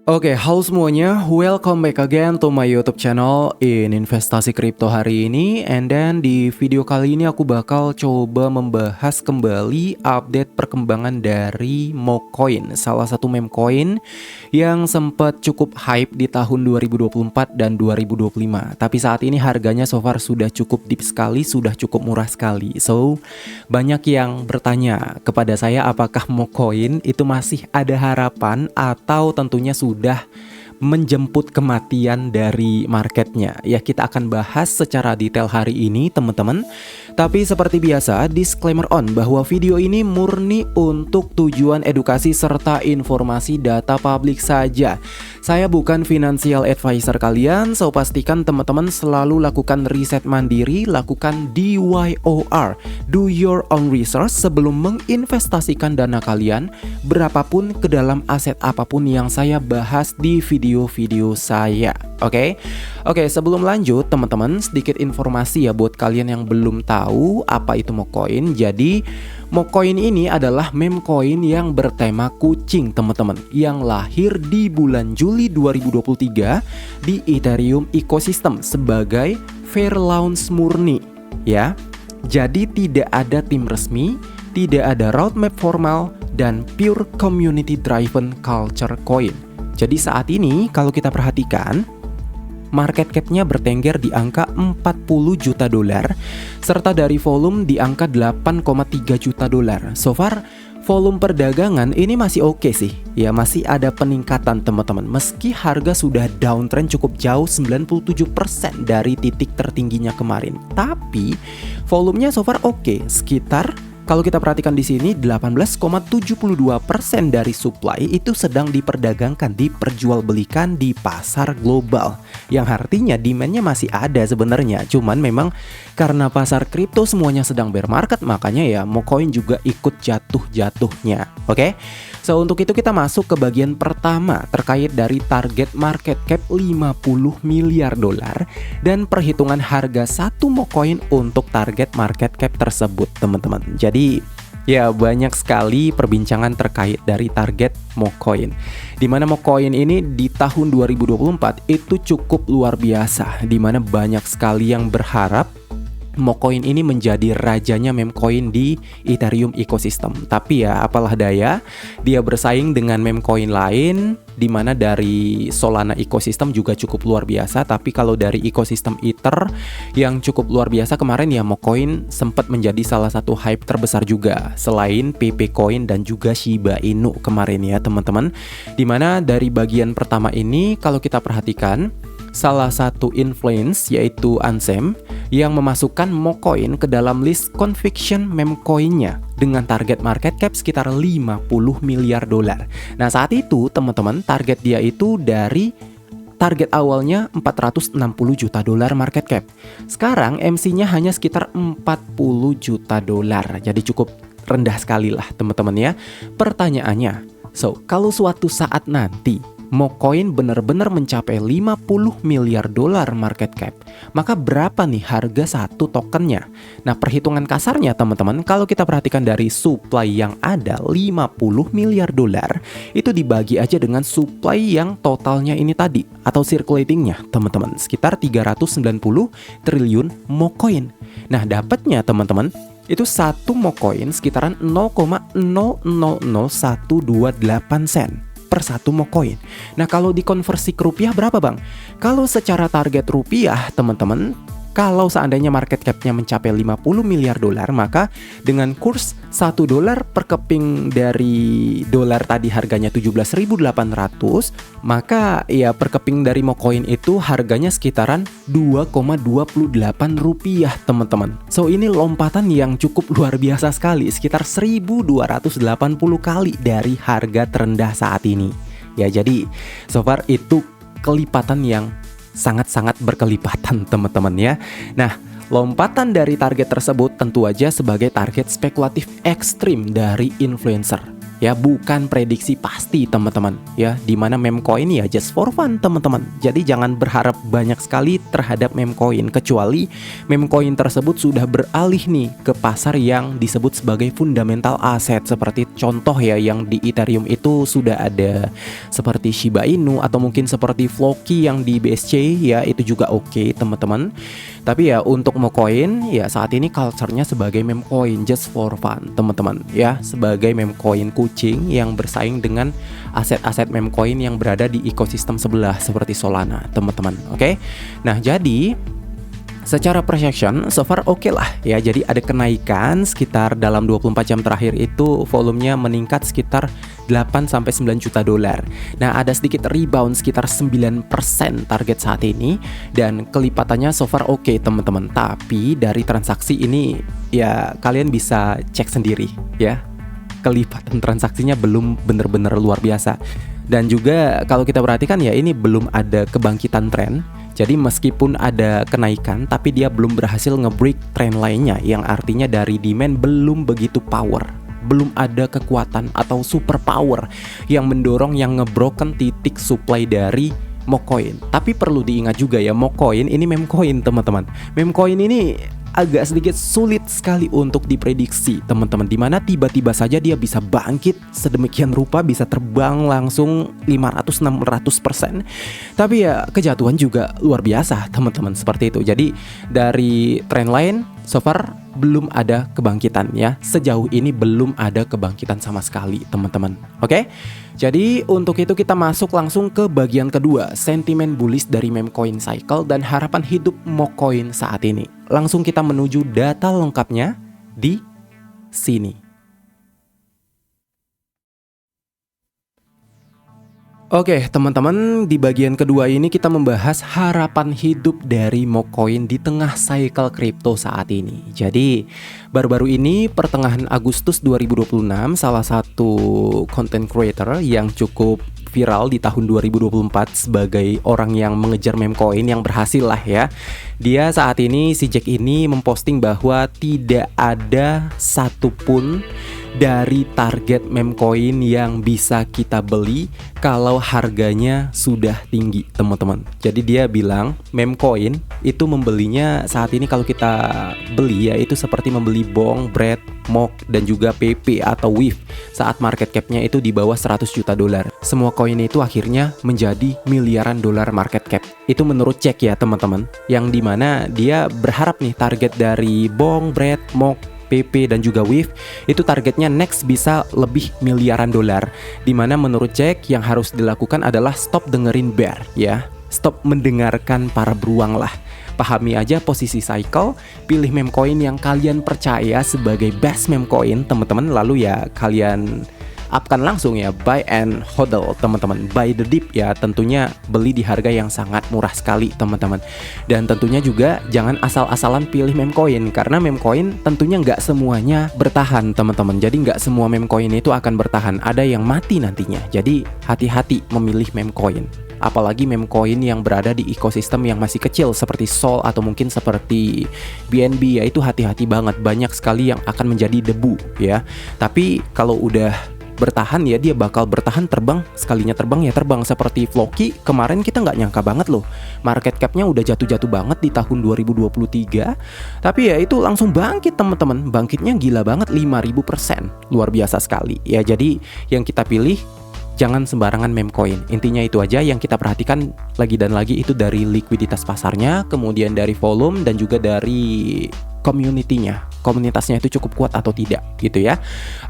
Oke, halo semuanya. Welcome back again to my YouTube channel in investasi kripto hari ini. And then di video kali ini aku bakal coba membahas kembali update perkembangan dari Mocoin, salah satu meme coin yang sempat cukup hype di tahun 2024 dan 2025. Tapi saat ini harganya so far sudah cukup deep sekali, sudah cukup murah sekali. So, banyak yang bertanya kepada saya apakah Mocoin itu masih ada harapan atau tentunya sudah menjemput kematian dari marketnya. Ya, kita akan bahas secara detail hari ini teman-teman. Tapi seperti biasa, disclaimer on bahwa video ini murni untuk tujuan edukasi serta informasi data publik saja. Saya bukan financial advisor kalian, so pastikan teman-teman selalu lakukan riset mandiri, lakukan DYOR, do your own research sebelum menginvestasikan dana kalian berapapun ke dalam aset apapun yang saya bahas di video-video saya. Oke, sebelum lanjut teman-teman, sedikit informasi ya buat kalian yang belum tahu apa itu Mocoin. Jadi Mocoin ini adalah meme coin yang bertema kucing teman-teman, yang lahir di bulan Juli 2023 di Ethereum ecosystem sebagai fair launch murni ya. Jadi tidak ada tim resmi, tidak ada roadmap formal, dan pure community driven culture coin. Jadi saat ini kalau kita perhatikan, market cap-nya bertengger di angka 40 juta dolar, serta dari volume di angka 8,3 juta dolar. So far, volume perdagangan ini masih oke sih. Ya, masih ada peningkatan teman-teman. Meski harga sudah downtrend cukup jauh 97% dari titik tertingginya kemarin. Tapi, volumenya so far oke, sekitar kalau kita perhatikan di sini 18,72% dari supply itu sedang diperdagangkan, diperjualbelikan di pasar global. Yang artinya demand-nya masih ada sebenarnya. Cuman memang karena pasar kripto semuanya sedang bear market, makanya ya Mocoin juga ikut jatuh-jatuhnya. Oke? So untuk itu kita masuk ke bagian pertama terkait dari target market cap 50 miliar dolar dan perhitungan harga satu Mocoin untuk target market cap tersebut, teman-teman. Jadi ya banyak sekali perbincangan terkait dari target Mocoin. Dimana Mocoin ini di tahun 2024 itu cukup luar biasa, dimana banyak sekali yang berharap Mocoin ini menjadi rajanya meme coin di Ethereum ecosystem. Tapi ya apalah daya, dia bersaing dengan meme coin lain, di mana dari Solana ecosystem juga cukup luar biasa. Tapi kalau dari ekosistem Ether yang cukup luar biasa kemarin ya, Mocoin sempat menjadi salah satu hype terbesar juga selain PP Coin dan juga Shiba Inu kemarin ya teman-teman. Dimana dari bagian pertama ini kalau kita perhatikan, salah satu influence yaitu Ansem yang memasukkan Mocoin ke dalam list conviction meme coinnya dengan target market cap sekitar 50 miliar dolar. Nah saat itu teman-teman, target dia itu dari target awalnya 460 juta dolar market cap. Sekarang MC-nya hanya sekitar 40 juta dolar. Jadi cukup rendah sekali lah teman-teman ya. Pertanyaannya, so kalau suatu saat nanti Mocoin benar-benar mencapai 50 miliar dolar market cap, maka berapa nih harga satu tokennya? Nah perhitungan kasarnya teman-teman, kalau kita perhatikan dari supply yang ada 50 miliar dolar, itu dibagi aja dengan supply yang totalnya ini tadi, atau circulatingnya teman-teman, sekitar 390 triliun Mocoin. Nah dapatnya teman-teman, itu satu Mocoin sekitaran 0,000128 sen per satu Mocoin. Nah kalau dikonversi ke rupiah berapa bang? Kalau secara target rupiah teman-teman, kalau seandainya market capnya mencapai 50 miliar dolar, maka dengan kurs 1 dolar per keping dari dolar tadi harganya 17.800, maka ya per keping dari Mocoin itu harganya sekitaran 2,28 rupiah teman-teman. So ini lompatan yang cukup luar biasa sekali, sekitar 1280 kali dari harga terendah saat ini. Ya jadi so far itu kelipatan yang sangat-sangat berkelipatan teman-teman ya. Nah lompatan dari target tersebut tentu aja sebagai target spekulatif ekstrim dari influencer. ya, bukan prediksi pasti teman-teman ya, dimana meme coin ya just for fun teman-teman. Jadi jangan berharap banyak sekali terhadap meme coin, kecuali meme coin tersebut sudah beralih nih ke pasar yang disebut sebagai fundamental asset, seperti contoh ya yang di Ethereum itu sudah ada seperti Shiba Inu atau mungkin seperti Floki yang di BSC ya, itu juga oke teman-teman. Tapi ya untuk meme coin ya saat ini culture-nya sebagai meme coin just for fun teman-teman ya, sebagai meme coin kucing yang bersaing dengan aset-aset meme coin yang berada di ekosistem sebelah seperti Solana teman-teman. Oke. Nah, jadi secara projection so far oke lah ya. Jadi ada kenaikan sekitar dalam 24 jam terakhir itu volumenya meningkat sekitar 8-9 juta dolar. Nah, ada sedikit rebound sekitar 9% target saat ini, dan kelipatannya so far oke teman-teman. Tapi dari transaksi ini ya kalian bisa cek sendiri ya, kelipatan transaksinya belum bener-bener luar biasa. Dan juga kalau kita perhatikan ya, ini belum ada kebangkitan tren. Jadi meskipun ada kenaikan, tapi dia belum berhasil nge-break tren lainnya, yang artinya dari demand belum begitu power, belum ada kekuatan atau super power yang mendorong, yang ngebroken titik supply dari meme coin. Tapi perlu diingat juga ya, meme coin ini meme coin teman-teman. Meme coin ini agak sedikit sulit sekali untuk diprediksi teman-teman, dimana tiba-tiba saja dia bisa bangkit sedemikian rupa, bisa terbang langsung 500-600%. Tapi ya kejatuhan juga luar biasa teman-teman, seperti itu. Jadi dari trend line so far belum ada kebangkitan ya. Sejauh ini belum ada kebangkitan sama sekali teman-teman. Oke. Jadi untuk itu kita masuk langsung ke bagian kedua, sentimen bullish dari meme coin cycle dan harapan hidup meme coin saat ini. Langsung kita menuju data lengkapnya di sini. Oke teman-teman, di bagian kedua ini kita membahas harapan hidup dari meme coin di tengah cycle kripto saat ini. Jadi baru-baru ini pertengahan Agustus 2026, salah satu content creator yang cukup viral di tahun 2024 sebagai orang yang mengejar meme coin yang berhasil lah ya. Dia saat ini, si Jack ini memposting bahwa tidak ada satupun dari target meme coin yang bisa kita beli kalau harganya sudah tinggi teman-teman. Jadi dia bilang meme coin itu membelinya saat ini kalau kita beli ya itu seperti membeli Bong, Bread, Mock dan juga PP atau WIF saat market capnya itu di bawah 100 juta dolar. Semua koin itu akhirnya menjadi miliaran dolar market cap. Itu menurut Jack ya teman-teman, yang dimana dia berharap nih target dari Bong, Bread, Mock, PP dan juga WIF itu targetnya next bisa lebih miliaran dolar. Dimana menurut Jack yang harus dilakukan adalah stop dengerin bear ya, stop mendengarkan para beruang lah. Pahami aja posisi cycle, pilih meme coin yang kalian percaya sebagai best meme coin teman-teman, lalu ya kalian upkan langsung ya, buy and hodl teman-teman, buy the dip ya, tentunya beli di harga yang sangat murah sekali teman-teman. Dan tentunya juga jangan asal-asalan pilih meme coin, karena meme coin tentunya nggak semuanya bertahan teman-teman. Jadi nggak semua meme coin itu akan bertahan, ada yang mati nantinya. Jadi hati-hati memilih meme coin, apalagi meme coin yang berada di ekosistem yang masih kecil seperti Sol atau mungkin seperti BNB ya, itu hati-hati banget, banyak sekali yang akan menjadi debu ya. Tapi kalau udah bertahan ya dia bakal bertahan, terbang, sekalinya terbang ya terbang. Seperti Floki kemarin kita nggak nyangka banget loh, market capnya udah jatuh-jatuh banget di tahun 2023, tapi ya itu langsung bangkit teman-teman, bangkitnya gila banget 5000%, luar biasa sekali ya. Jadi yang kita pilih jangan sembarangan meme coin, intinya itu aja yang kita perhatikan lagi dan lagi, itu dari likuiditas pasarnya, kemudian dari volume dan juga dari community-nya, komunitasnya itu cukup kuat atau tidak gitu ya.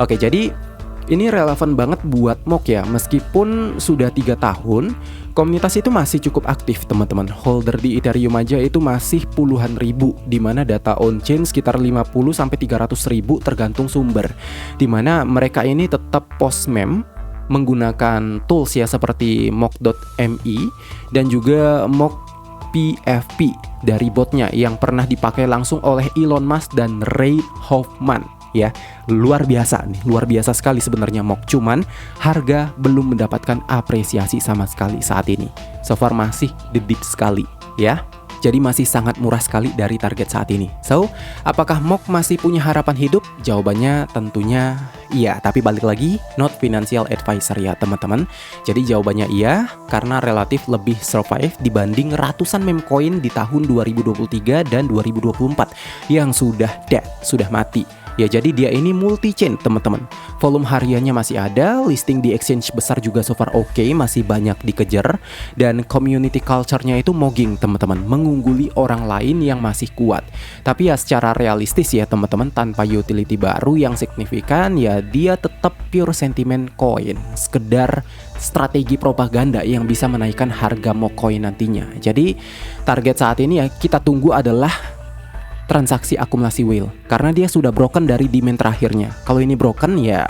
Oke, jadi ini relevan banget buat Mock ya, meskipun sudah 3 tahun, komunitas itu masih cukup aktif teman-teman. Holder di Ethereum aja itu masih puluhan ribu, dimana data on-chain sekitar 50-300 ribu tergantung sumber. Dimana mereka ini tetap post meme menggunakan tools ya seperti mock.me dan juga mock PFP dari botnya yang pernah dipakai langsung oleh Elon Musk dan Reid Hoffman. Ya, luar biasa nih, luar biasa sekali sebenarnya Mock. Cuman harga belum mendapatkan apresiasi sama sekali saat ini. So far masih the deep sekali ya. Jadi masih sangat murah sekali dari target saat ini. So, apakah MOK masih punya harapan hidup? Jawabannya tentunya iya, tapi balik lagi, not financial advisor ya teman-teman. Jadi jawabannya iya, karena relatif lebih survive dibanding ratusan meme coin di tahun 2023 dan 2024 yang sudah dead, sudah mati. Ya jadi dia ini multi chain teman-teman. Volume hariannya masih ada, listing di exchange besar juga so far oke, masih banyak dikejar, dan community culture-nya itu mogging teman-teman, mengungguli orang lain yang masih kuat. Tapi ya secara realistis ya teman-teman, tanpa utility baru yang signifikan, ya dia tetap pure sentiment coin, sekedar strategi propaganda yang bisa menaikkan harga MOK coin nantinya. Jadi target saat ini ya kita tunggu adalah transaksi akumulasi whale, karena dia sudah broken dari demand terakhirnya. Kalau ini broken ya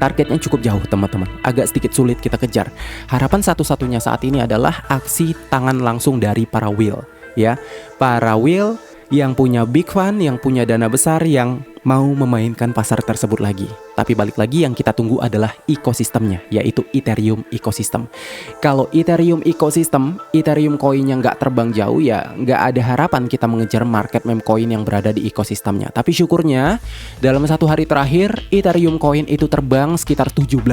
targetnya cukup jauh teman-teman, agak sedikit sulit kita kejar. Harapan satu-satunya saat ini adalah aksi tangan langsung dari para whale ya, para whale yang punya big fund, yang punya dana besar, yang mau memainkan pasar tersebut lagi. Tapi balik lagi yang kita tunggu adalah ekosistemnya, yaitu Ethereum ecosystem. Kalau Ethereum ecosystem, Ethereum coinnya nggak terbang jauh, ya nggak ada harapan kita mengejar market meme coin yang berada di ekosistemnya. Tapi syukurnya dalam satu hari terakhir Ethereum coin itu terbang sekitar 17%.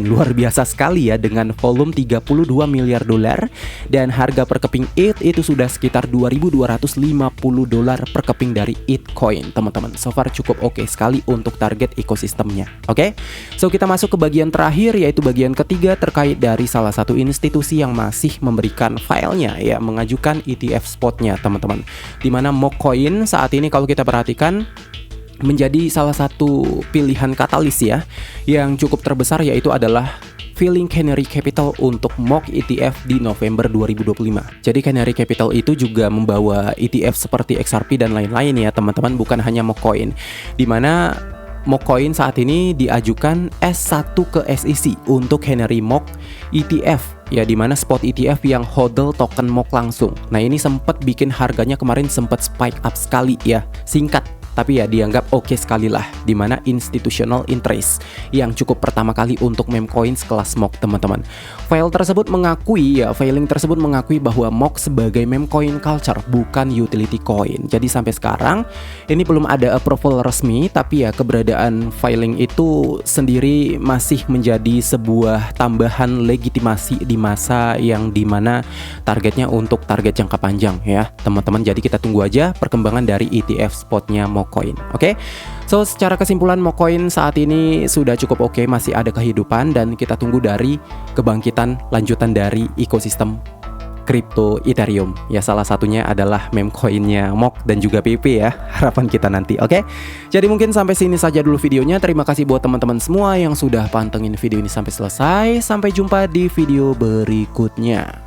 Luar biasa sekali ya, dengan volume 32 miliar dolar dan harga per keping ETH itu sudah sekitar 2.250 dolar per keping dari ETH coin teman-teman. So far cukup oke sekali untuk target ekosistemnya. Oke, so kita masuk ke bagian terakhir, yaitu bagian ketiga terkait dari salah satu institusi yang masih memberikan filenya ya, mengajukan ETF spotnya teman-teman. Dimana MOK coin saat ini kalau kita perhatikan menjadi salah satu pilihan katalis ya, yang cukup terbesar, yaitu adalah Filling Canary Capital untuk MOK ETF di November 2025. Jadi Canary Capital itu juga membawa ETF seperti XRP dan lain-lain ya teman-teman, bukan hanya MOK coin. Dimana MOK coin saat ini diajukan S1 ke SEC untuk Canary MOK ETF ya, dimana spot ETF yang hodl token MOK langsung. Nah ini sempat bikin harganya kemarin sempat spike up sekali ya, singkat tapi ya dianggap oke sekali lah, dimana institutional interest yang cukup pertama kali untuk meme coin sekelas MOK teman-teman. Filing tersebut mengakui bahwa MOK sebagai meme coin culture, bukan utility coin. Jadi sampai sekarang ini belum ada approval resmi, tapi ya keberadaan filing itu sendiri masih menjadi sebuah tambahan legitimasi di masa yang dimana targetnya untuk target jangka panjang ya teman-teman. Jadi kita tunggu aja perkembangan dari ETF spotnya MOK coin. Oke. So secara kesimpulan MOK coin saat ini sudah cukup oke, masih ada kehidupan, dan kita tunggu dari kebangkitan lanjutan dari ekosistem kripto Ethereum. Ya salah satunya adalah meme coinnya MOK dan juga PP ya. Harapan kita nanti. Oke. Jadi mungkin sampai sini saja dulu videonya. Terima kasih buat teman-teman semua yang sudah pantengin video ini sampai selesai. Sampai jumpa di video berikutnya.